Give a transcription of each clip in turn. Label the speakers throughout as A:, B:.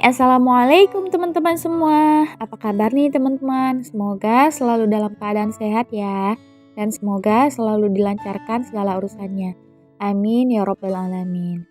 A: Assalamualaikum teman-teman semua. Apa kabar nih teman-teman? Semoga selalu dalam keadaan sehat ya. Dan semoga selalu dilancarkan segala urusannya. Amin ya rabbal alamin.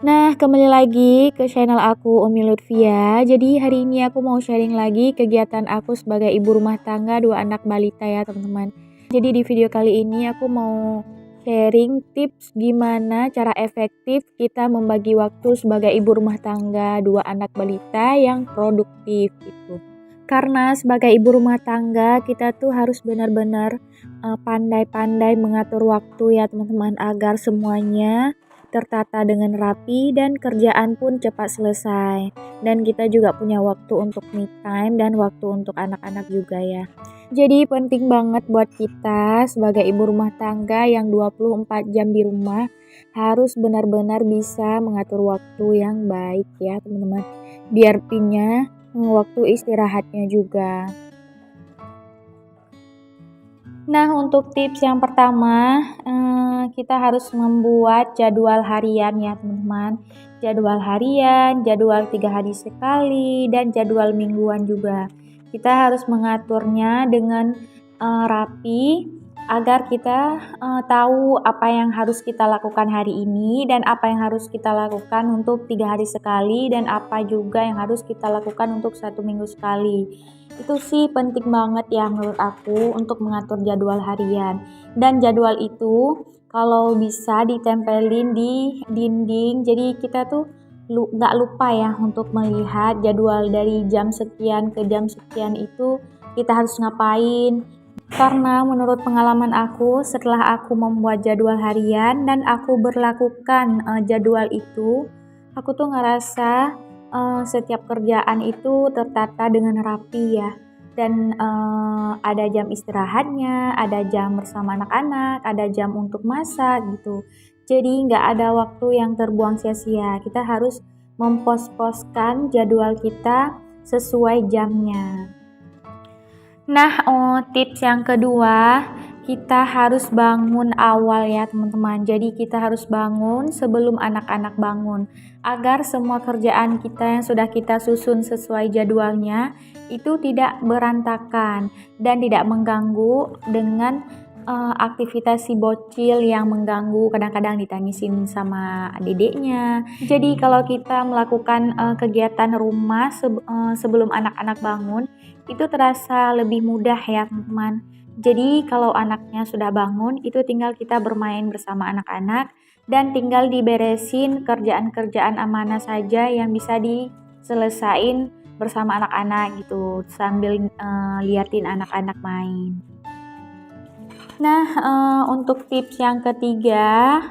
A: Nah, kembali lagi ke channel aku Umi Lutfia. Jadi hari ini aku mau sharing lagi kegiatan aku sebagai ibu rumah tangga 2 anak balita ya teman-teman. Jadi di video kali ini aku mau sharing tips gimana cara efektif kita membagi waktu sebagai ibu rumah tangga 2 anak balita yang produktif gitu. Karena sebagai ibu rumah tangga kita tuh harus benar-benar pandai-pandai mengatur waktu ya teman-teman, agar semuanya tertata dengan rapi dan kerjaan pun cepat selesai. Dan kita juga punya waktu untuk me time dan waktu untuk anak-anak juga ya. Jadi penting banget buat kita sebagai ibu rumah tangga yang 24 jam di rumah harus benar-benar bisa mengatur waktu yang baik ya teman-teman. Biar punya waktu istirahatnya juga. Nah, untuk tips yang pertama, kita harus membuat jadwal harian ya teman-teman. Jadwal harian, jadwal 3 hari sekali, dan jadwal mingguan juga. Kita harus mengaturnya dengan rapi agar kita tahu apa yang harus kita lakukan hari ini dan apa yang harus kita lakukan untuk 3 hari sekali dan apa juga yang harus kita lakukan untuk 1 minggu sekali. Itu sih penting banget ya menurut aku untuk mengatur jadwal harian. Dan jadwal itu kalau bisa ditempelin di dinding, jadi kita tuh nggak lupa ya untuk melihat jadwal dari jam sekian ke jam sekian itu kita harus ngapain. Karena menurut pengalaman aku, setelah aku membuat jadwal harian dan aku berlakukan jadwal itu, aku tuh ngerasa setiap kerjaan itu tertata dengan rapi ya. Dan ada jam istirahatnya, ada jam bersama anak-anak, ada jam untuk masak gitu. Jadi nggak ada waktu yang terbuang sia-sia. Kita harus mempos-poskan jadwal kita sesuai jamnya. Nah, tips yang kedua, kita harus bangun awal ya teman-teman. Jadi kita harus bangun sebelum anak-anak bangun, agar semua kerjaan kita yang sudah kita susun sesuai jadwalnya itu tidak berantakan dan tidak mengganggu dengan aktivitas si bocil yang mengganggu, kadang-kadang ditangisin sama dedeknya. Jadi kalau kita melakukan kegiatan rumah sebelum anak-anak bangun, itu terasa lebih mudah ya teman-teman. Jadi kalau anaknya sudah bangun, itu tinggal kita bermain bersama anak-anak dan tinggal diberesin kerjaan-kerjaan amanah saja yang bisa diselesain bersama anak-anak gitu, sambil liatin anak-anak main. Nah, untuk tips yang ketiga,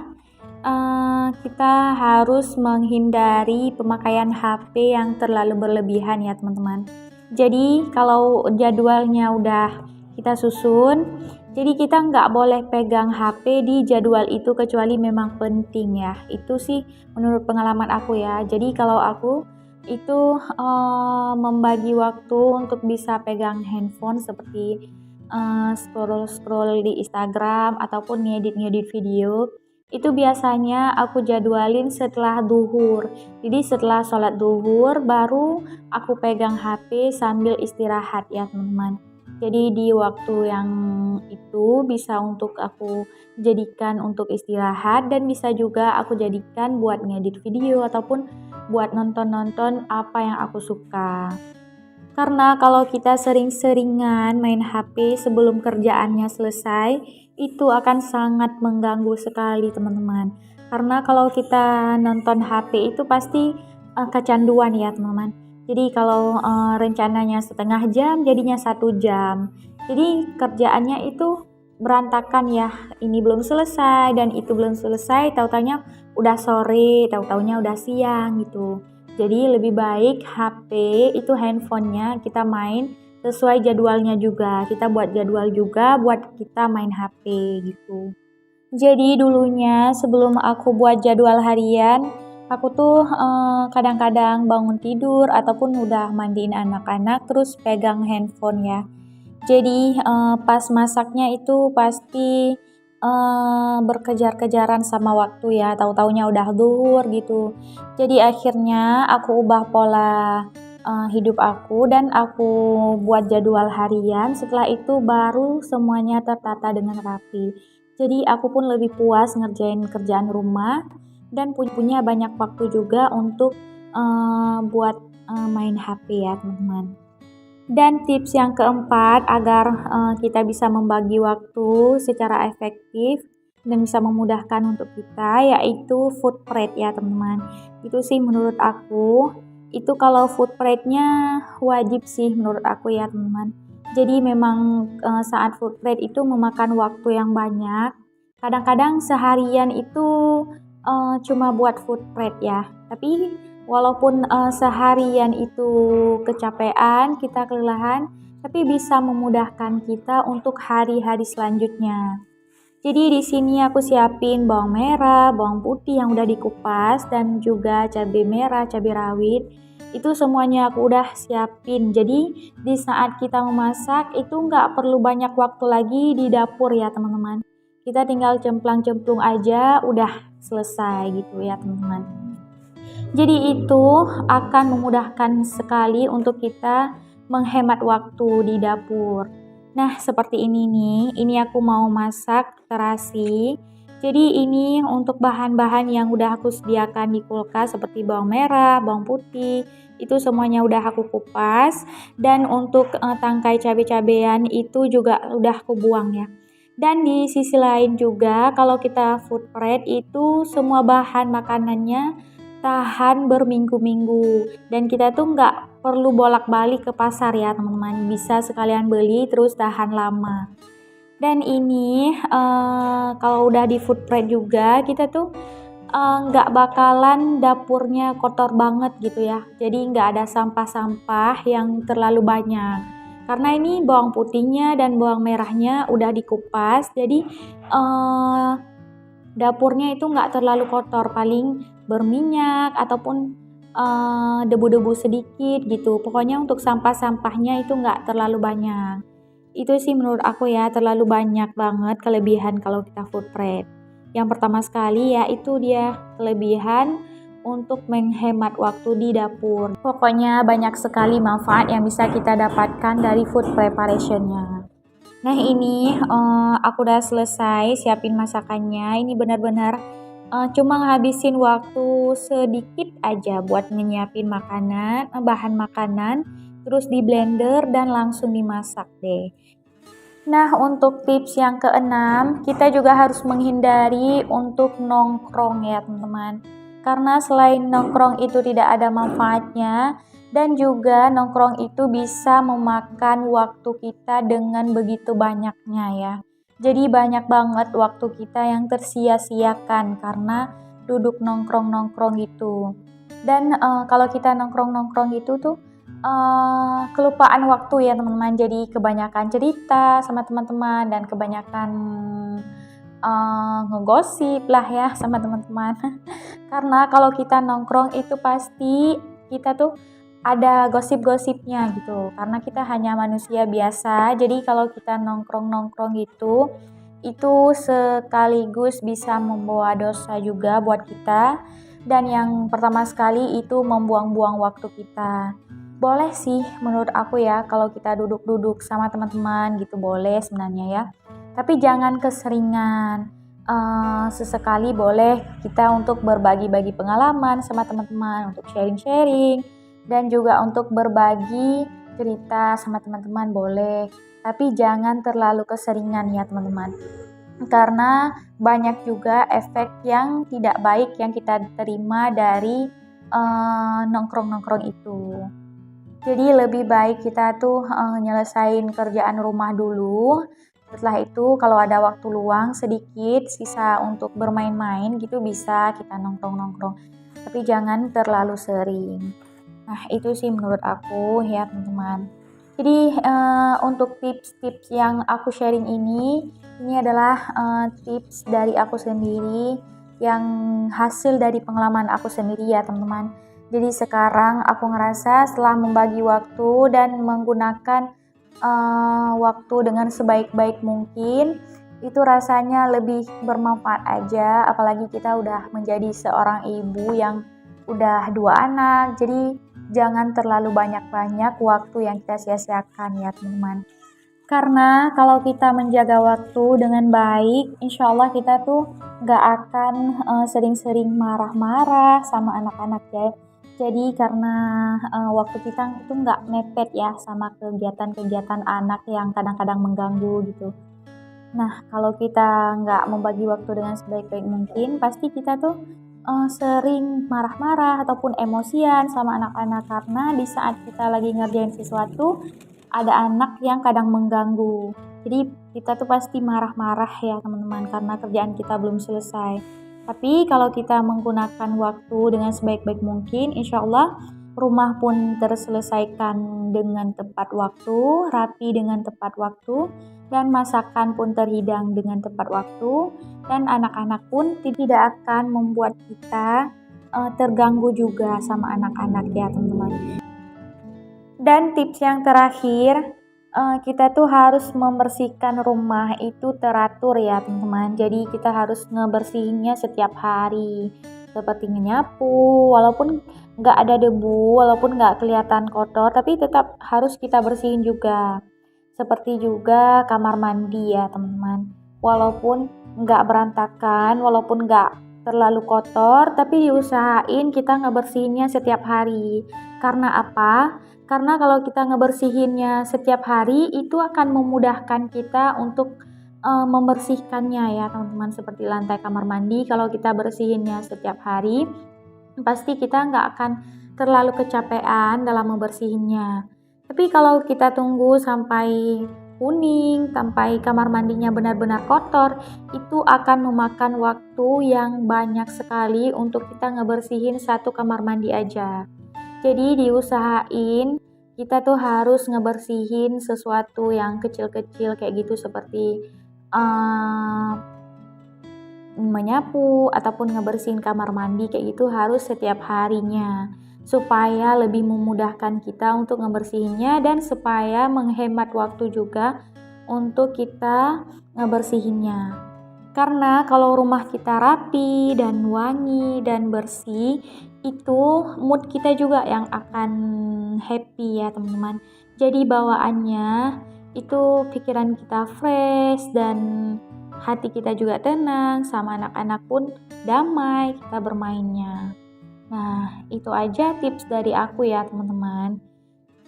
A: kita harus menghindari pemakaian HP yang terlalu berlebihan ya teman-teman. Jadi kalau jadwalnya udah kita susun, jadi kita nggak boleh pegang HP di jadwal itu kecuali memang penting ya. Itu sih menurut pengalaman aku ya. Jadi kalau aku itu membagi waktu untuk bisa pegang handphone seperti scroll-scroll di Instagram ataupun ngedit-ngedit video, itu biasanya aku jadwalin setelah duhur. Jadi setelah sholat duhur baru aku pegang HP sambil istirahat ya teman-teman. Jadi di waktu yang itu bisa untuk aku jadikan untuk istirahat dan bisa juga aku jadikan buat ngedit video ataupun buat nonton-nonton apa yang aku suka. Karena kalau kita sering-seringan main HP sebelum kerjaannya selesai, itu akan sangat mengganggu sekali teman-teman. Karena kalau kita nonton HP itu pasti kecanduan ya teman-teman. Jadi kalau rencananya setengah jam, jadinya 1 jam. Jadi kerjaannya itu berantakan ya. Ini belum selesai dan itu belum selesai, tahu-taunya udah sore, tahu-taunya udah siang gitu. Jadi lebih baik HP itu handphonenya kita main sesuai jadwalnya juga. Kita buat jadwal juga buat kita main HP gitu. Jadi dulunya sebelum aku buat jadwal harian, aku tuh kadang-kadang bangun tidur ataupun udah mandiin anak-anak terus pegang handphone ya. Jadi pas masaknya itu pasti berkejar-kejaran sama waktu ya, tahu-taunya udah zuhur gitu. Jadi akhirnya aku ubah pola hidup aku dan aku buat jadwal harian. Setelah itu baru semuanya tertata dengan rapi. Jadi aku pun lebih puas ngerjain kerjaan rumah dan punya banyak waktu juga untuk buat main HP ya teman-teman. Dan tips yang keempat agar kita bisa membagi waktu secara efektif dan bisa memudahkan untuk kita, yaitu food prep ya teman-teman. Itu sih menurut aku, itu kalau food prep-nya wajib sih menurut aku ya teman-teman. Jadi memang saat food prep itu memakan waktu yang banyak. Kadang-kadang seharian itu cuma buat food prep ya, tapi walaupun seharian itu kecapean, kita kelelahan, tapi bisa memudahkan kita untuk hari-hari selanjutnya. Jadi di sini aku siapin bawang merah, bawang putih yang udah dikupas dan juga cabai merah, cabai rawit. Itu semuanya aku udah siapin. Jadi di saat kita memasak itu nggak perlu banyak waktu lagi di dapur ya teman-teman. Kita tinggal cemplang-cemplung aja udah selesai gitu ya teman-teman. Jadi itu akan memudahkan sekali untuk kita menghemat waktu di dapur. Nah, seperti ini nih, ini aku mau masak terasi. Jadi ini untuk bahan-bahan yang udah aku sediakan di kulkas seperti bawang merah, bawang putih, itu semuanya udah aku kupas. Dan untuk tangkai cabai-cabean itu juga udah aku buang ya. Dan di sisi lain juga kalau kita food prep itu semua bahan makanannya tahan berminggu-minggu dan kita tuh nggak perlu bolak-balik ke pasar ya teman-teman, bisa sekalian beli terus tahan lama. Dan ini kalau udah di food prep juga kita tuh nggak bakalan dapurnya kotor banget gitu ya, jadi nggak ada sampah-sampah yang terlalu banyak karena ini bawang putihnya dan bawang merahnya udah dikupas, jadi dapurnya itu nggak terlalu kotor, paling berminyak ataupun debu-debu sedikit gitu. Pokoknya untuk sampah-sampahnya itu nggak terlalu banyak. Itu sih menurut aku ya, terlalu banyak banget kelebihan kalau kita food prep. Yang pertama sekali ya itu dia kelebihan untuk menghemat waktu di dapur. Pokoknya banyak sekali manfaat yang bisa kita dapatkan dari food preparation-nya. Nah ini aku udah selesai siapin masakannya. Ini benar-benar cuma ngabisin waktu sedikit aja buat nyiapin makanan, bahan makanan, terus di blender dan langsung dimasak deh. Nah untuk tips yang keenam, kita juga harus menghindari untuk nongkrong ya teman-teman. Karena selain nongkrong itu tidak ada manfaatnya, dan juga nongkrong itu bisa memakan waktu kita dengan begitu banyaknya ya. Jadi banyak banget waktu kita yang tersia-siakan karena duduk nongkrong-nongkrong gitu. Dan kalau kita nongkrong-nongkrong itu tuh kelupaan waktu ya teman-teman. Jadi kebanyakan cerita sama teman-teman dan kebanyakan ngegosip lah ya sama teman-teman. Karena kalau kita nongkrong itu pasti kita tuh ada gosip-gosipnya gitu, karena kita hanya manusia biasa. Jadi kalau kita nongkrong-nongkrong gitu, itu sekaligus bisa membawa dosa juga buat kita. Dan yang pertama sekali itu membuang-buang waktu kita. Boleh sih menurut aku ya, kalau kita duduk-duduk sama teman-teman gitu boleh sebenarnya ya. Tapi jangan keseringan. Sesekali boleh kita untuk berbagi-bagi pengalaman sama teman-teman, untuk sharing-sharing dan juga untuk berbagi cerita sama teman-teman boleh, tapi jangan terlalu keseringan ya teman-teman, karena banyak juga efek yang tidak baik yang kita terima dari nongkrong-nongkrong itu. Jadi lebih baik kita tuh nyelesain kerjaan rumah dulu, setelah itu kalau ada waktu luang sedikit sisa untuk bermain-main gitu bisa kita nongkrong-nongkrong, tapi jangan terlalu sering. Nah itu sih menurut aku ya teman-teman. Jadi untuk tips-tips yang aku sharing ini adalah tips dari aku sendiri yang hasil dari pengalaman aku sendiri ya teman-teman. Jadi sekarang aku ngerasa setelah membagi waktu dan menggunakan waktu dengan sebaik-baik mungkin, itu rasanya lebih bermanfaat aja, apalagi kita udah menjadi seorang ibu yang udah 2 anak, jadi jangan terlalu banyak-banyak waktu yang kita sia-siakan ya teman-teman. Karena kalau kita menjaga waktu dengan baik, insya Allah kita tuh nggak akan sering-sering marah-marah sama anak-anak ya. Jadi karena waktu kita itu nggak mepet ya sama kegiatan-kegiatan anak yang kadang-kadang mengganggu gitu. Nah, kalau kita nggak membagi waktu dengan sebaik-baik mungkin, pasti kita tuh sering marah-marah ataupun emosian sama anak-anak karena di saat kita lagi ngerjain sesuatu, ada anak yang kadang mengganggu. Jadi kita tuh pasti marah-marah ya teman-teman karena kerjaan kita belum selesai. Tapi kalau kita menggunakan waktu dengan sebaik-baik mungkin, insya Allah rumah pun terselesaikan dengan tepat waktu, rapi dengan tepat waktu, dan masakan pun terhidang dengan tepat waktu, dan anak-anak pun tidak akan membuat kita terganggu juga sama anak-anak ya teman-teman. Dan tips yang terakhir, kita tuh harus membersihkan rumah itu teratur ya teman-teman. Jadi kita harus ngebersihinnya setiap hari, seperti nyapu, walaupun nggak ada debu, walaupun nggak kelihatan kotor, tapi tetap harus kita bersihin juga. Seperti juga kamar mandi ya teman-teman. Walaupun nggak berantakan, walaupun nggak terlalu kotor, tapi diusahain kita ngebersihinnya setiap hari. Karena apa? Karena kalau kita ngebersihinnya setiap hari, itu akan memudahkan kita untuk membersihkannya ya teman-teman. Seperti lantai kamar mandi, kalau kita bersihinnya setiap hari, pasti kita nggak akan terlalu kecapean dalam membersihinnya. Tapi kalau kita tunggu sampai kuning, sampai kamar mandinya benar-benar kotor, itu akan memakan waktu yang banyak sekali untuk kita ngebersihin satu kamar mandi aja. Jadi diusahain kita tuh harus ngebersihin sesuatu yang kecil-kecil kayak gitu, seperti menyapu ataupun ngebersihin kamar mandi kayak gitu harus setiap harinya, supaya lebih memudahkan kita untuk ngebersihinnya dan supaya menghemat waktu juga untuk kita ngebersihinnya. Karena kalau rumah kita rapi dan wangi dan bersih, itu mood kita juga yang akan happy ya teman-teman. Jadi bawaannya itu pikiran kita fresh dan hati kita juga tenang, sama anak-anak pun damai kita bermainnya. Nah, itu aja tips dari aku ya teman-teman.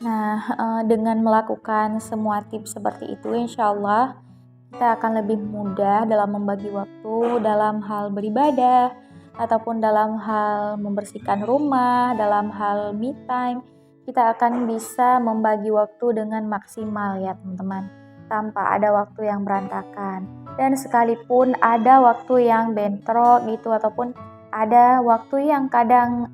A: Nah, dengan melakukan semua tips seperti itu, insya Allah kita akan lebih mudah dalam membagi waktu, dalam hal beribadah, ataupun dalam hal membersihkan rumah, dalam hal me time. Kita akan bisa membagi waktu dengan maksimal ya teman-teman, tanpa ada waktu yang berantakan. Dan sekalipun ada waktu yang bentrok gitu, ataupun ada waktu yang kadang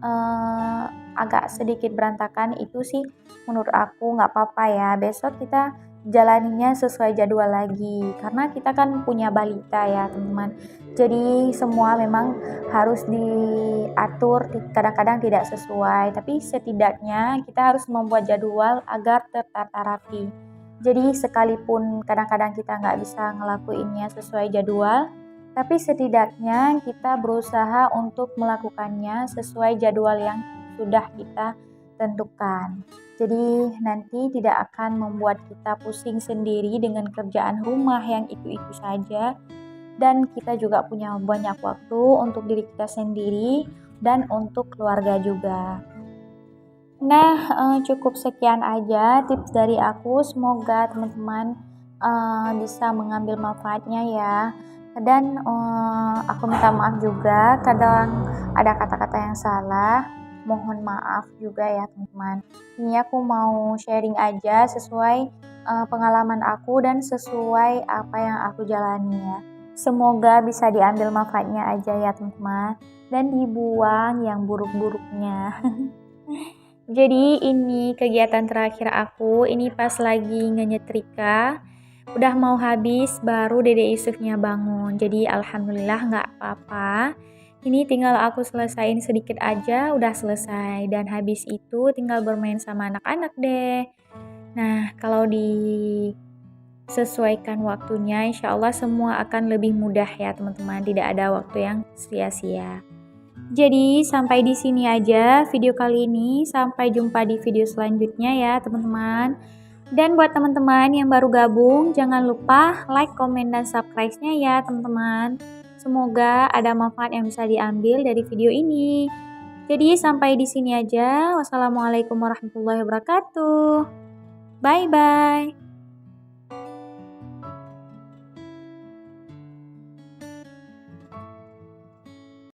A: agak sedikit berantakan, itu sih menurut aku nggak apa-apa ya. Besok kita jalaninya sesuai jadwal lagi, karena kita kan punya balita ya teman-teman. Jadi semua memang harus diatur, kadang-kadang tidak sesuai, tapi setidaknya kita harus membuat jadwal agar tertata rapi. Jadi sekalipun kadang-kadang kita nggak bisa ngelakuinnya sesuai jadwal, tapi setidaknya kita berusaha untuk melakukannya sesuai jadwal yang sudah kita tentukan. Jadi nanti tidak akan membuat kita pusing sendiri dengan kerjaan rumah yang itu-itu saja. Dan kita juga punya banyak waktu untuk diri kita sendiri dan untuk keluarga juga. Nah, cukup sekian aja tips dari aku. Semoga teman-teman bisa mengambil manfaatnya ya. Dan aku minta maaf juga kadang ada kata-kata yang salah. Mohon maaf juga ya teman-teman. Ini aku mau sharing aja sesuai pengalaman aku dan sesuai apa yang aku jalani ya. Semoga bisa diambil manfaatnya aja ya teman-teman, dan dibuang yang buruk-buruknya. Jadi ini kegiatan terakhir aku, ini pas lagi nyetrika, udah mau habis baru Dede Yusufnya bangun. Jadi alhamdulillah nggak apa-apa. Ini tinggal aku selesain sedikit aja, udah selesai. Dan habis itu tinggal bermain sama anak-anak deh. Nah, kalau di sesuaikan waktunya, insya Allah semua akan lebih mudah ya teman-teman, tidak ada waktu yang sia-sia. Jadi sampai di sini aja video kali ini, sampai jumpa di video selanjutnya ya teman-teman. Dan buat teman-teman yang baru gabung, jangan lupa like, komen, dan subscribe-nya ya teman-teman. Semoga ada manfaat yang bisa diambil dari video ini. Jadi sampai di sini aja. Wassalamualaikum warahmatullahi wabarakatuh. Bye-bye.